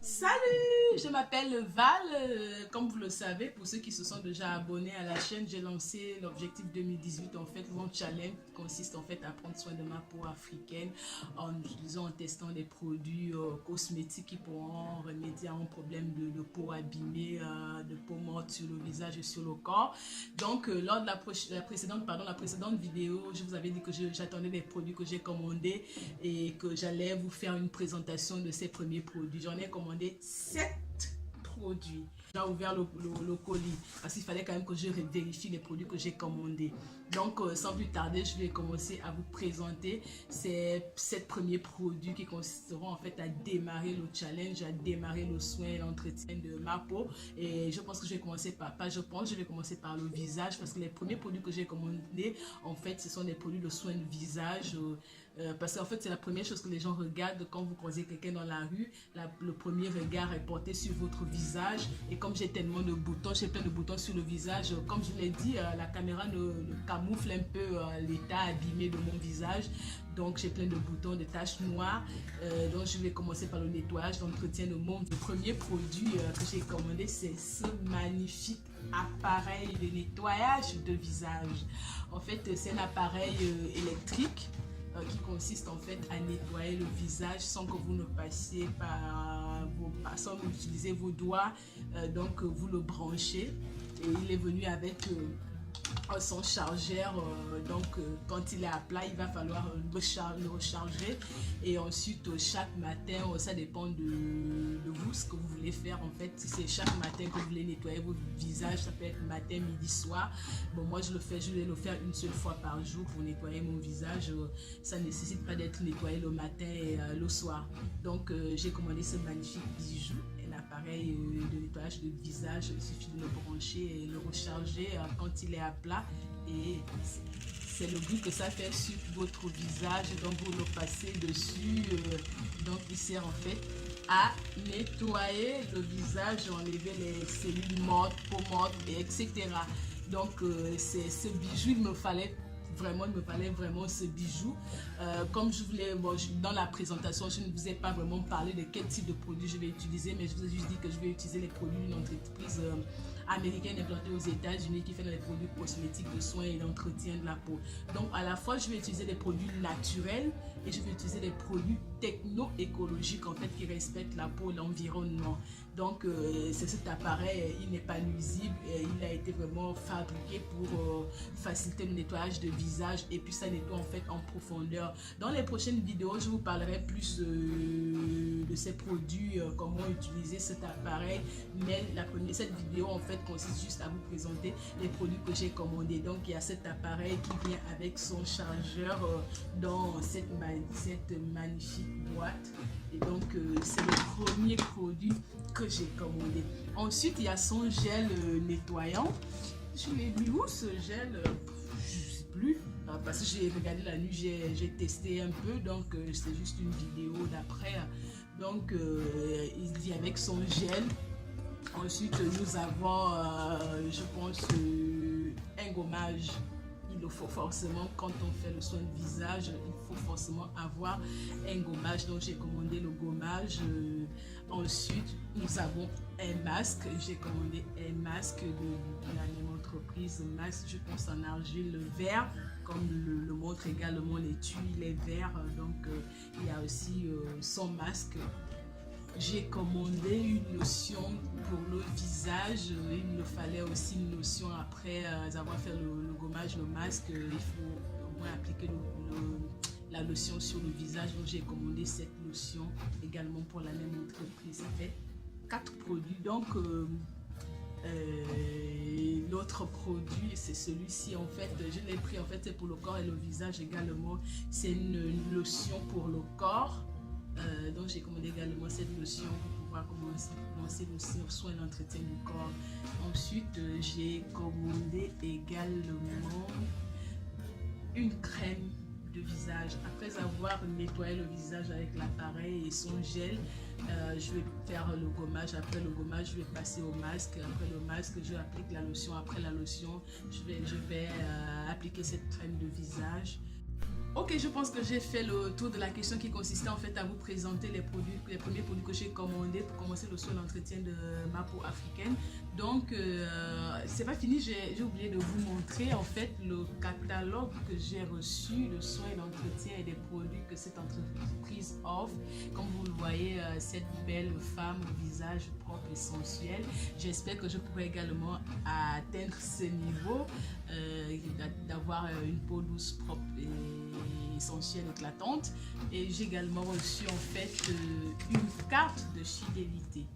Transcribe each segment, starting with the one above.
Salut, je m'appelle Val. Comme vous le savez, pour ceux qui se sont déjà abonnés à la chaîne, j'ai lancé l'objectif 2018. En fait, mon challenge consiste en fait à prendre soin de ma peau africaine en utilisant, en testant des produits cosmétiques qui pourront remédier à un problème de peau abîmée, de peau morte sur le visage et sur le corps. Donc, lors de la précédente vidéo, je vous avais dit que j'attendais des produits que j'ai commandés et que j'allais vous faire une présentation de ces premiers produits. J'en ai commandé 7 produits. J'ai ouvert le colis parce qu'il fallait quand même que je vérifie les produits que j'ai commandés. Donc, sans plus tarder, je vais commencer à vous présenter ces 7 premiers produits qui consisteront en fait à démarrer le challenge, à démarrer le soin et l'entretien de ma peau. Et je pense que je vais commencer je vais commencer par le visage parce que les premiers produits que j'ai commandés, en fait, ce sont des produits de soin de visage. Parce qu'en fait, c'est la première chose que les gens regardent quand vous croisez quelqu'un dans la rue. Le premier regard est porté sur votre visage. Et comme j'ai tellement de boutons, j'ai plein de boutons sur le visage, comme je l'ai dit, la caméra ne camoufle un peu l'état abîmé de mon visage. Donc, j'ai plein de boutons, de taches noires. Donc, je vais commencer par le nettoyage, l'entretien de mon premier produit que j'ai commandé. C'est ce magnifique appareil de nettoyage de visage. En fait, c'est un appareil électrique qui consiste en fait à nettoyer le visage sans que vous ne passiez sans utiliser vos doigts. Donc vous le branchez et il est venu avec son chargeur. Donc quand il est à plat, il va falloir le recharger et ensuite chaque matin, ça dépend de vous ce que vous voulez faire. En fait, si c'est chaque matin que vous voulez nettoyer votre visage, ça peut être matin, midi, soir. Bon, moi je vais le faire une seule fois par jour pour nettoyer mon visage. Ça ne nécessite pas d'être nettoyé le matin et le soir. Donc j'ai commandé ce magnifique bijou, un appareil de nettoyage de visage. Il suffit de le brancher et le recharger quand il est à plat, et c'est le bruit que ça fait sur votre visage. Donc vous le passez dessus. Donc il sert en fait à nettoyer le visage, enlever les cellules mortes, peau morte, etc. Donc c'est ce bijou, il me fallait vraiment ce bijou. Comme je voulais, dans la présentation, je ne vous ai pas vraiment parlé de quel type de produit je vais utiliser, mais je vous ai juste dit que je vais utiliser les produits d'une entreprise américaine implantée aux États-Unis qui fait des produits cosmétiques de soins et d'entretien de la peau. Donc à la fois, je vais utiliser des produits naturels et je vais utiliser des produits techno-écologiques en fait qui respectent la peau et l'environnement. Donc c'est cet appareil, il n'est pas nuisible, il a été vraiment fabriqué pour faciliter le nettoyage de visage et puis ça nettoie en fait en profondeur. Dans les prochaines vidéos, je vous parlerai plus de ces produits, comment utiliser cet appareil, mais cette vidéo en fait consiste juste à vous présenter les produits que j'ai commandés. Donc il y a cet appareil qui vient avec son chargeur dans cette magnifique boîte, et donc c'est le premier produit que j'ai commandé. Ensuite il y a son gel nettoyant. Je l'ai mis où ce gel? Je sais plus, parce que j'ai regardé la nuit, j'ai testé un peu, donc c'est juste une vidéo d'après. Donc il dit avec son gel. Ensuite nous avons je pense un gommage. Il le faut forcément quand on fait le soin de visage, il faut forcément avoir un gommage. Donc j'ai commandé le gommage. Ensuite nous avons un masque. J'ai commandé un masque de la même entreprise, masque je pense en argile vert, comme le montre également l'étui, il est vert. Donc il y a aussi son masque. J'ai commandé une lotion pour le visage. Il me fallait aussi une lotion après avoir fait le gommage, le masque. Il faut au moins appliquer la lotion sur le visage. Donc j'ai commandé cette lotion également pour la même entreprise. Ça fait 4 produits. Donc l'autre produit, c'est celui-ci en fait. Je l'ai pris en fait, c'est pour le corps et le visage également. C'est une lotion pour le corps. Donc j'ai commandé également cette lotion pour pouvoir commencer le soin et l'entretien du corps. Ensuite j'ai commandé également une crème de visage. Après avoir nettoyé le visage avec l'appareil et son gel, je vais faire le gommage. Après le gommage, je vais passer au masque. Après le masque, je applique la lotion. Après la lotion, je vais appliquer cette crème de visage. Ok, je pense que j'ai fait le tour de la question qui consistait en fait à vous présenter les produits, les premiers produits que j'ai commandés pour commencer le soin d'entretien de ma peau africaine. Donc, c'est pas fini, j'ai oublié de vous montrer en fait le catalogue que j'ai reçu de soins d'entretien et des produits que cette entreprise offre. Comme vous le voyez, cette belle femme au visage propre et sensuel. J'espère que je pourrai également atteindre ce niveau, d'avoir une peau douce, propre et sensuelle, éclatante. Et j'ai également reçu en fait une carte de fidélité.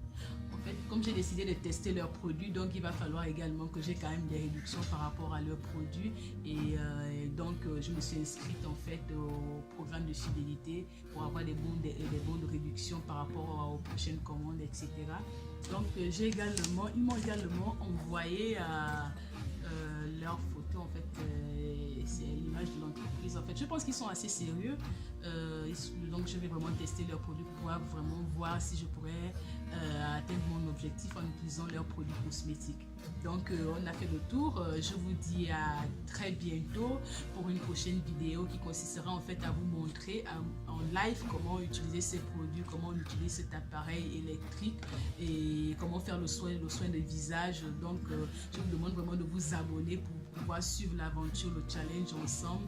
En fait, comme j'ai décidé de tester leurs produits, donc il va falloir également que j'ai quand même des réductions par rapport à leurs produits. Et donc, je me suis inscrite en fait au programme de fidélité pour avoir des bons de réduction par rapport aux prochaines commandes, etc. Donc, j'ai également, ils m'ont également envoyé leurs photos en fait. C'est l'image de l'entreprise. En fait, je pense qu'ils sont assez sérieux. Donc, je vais vraiment tester leurs produits pour pouvoir vraiment voir si je pourrais atteindre mon objectif en utilisant leurs produits cosmétiques. Donc, on a fait le tour. Je vous dis à très bientôt pour une prochaine vidéo qui consistera en fait à vous montrer en live comment utiliser ces produits, comment utiliser cet appareil électrique et comment faire le soin de visage. Donc, je vous demande vraiment de vous abonner pour pouvoir suivre l'aventure, le challenge ensemble.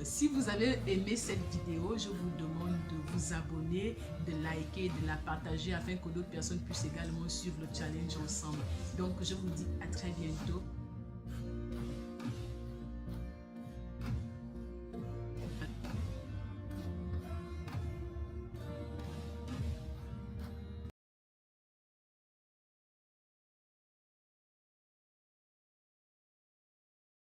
Si vous avez aimé cette vidéo, je vous demande de vous abonner, de liker, de la partager afin que d'autres personnes puissent également suivre le challenge ensemble. Donc, je vous dis à très bientôt.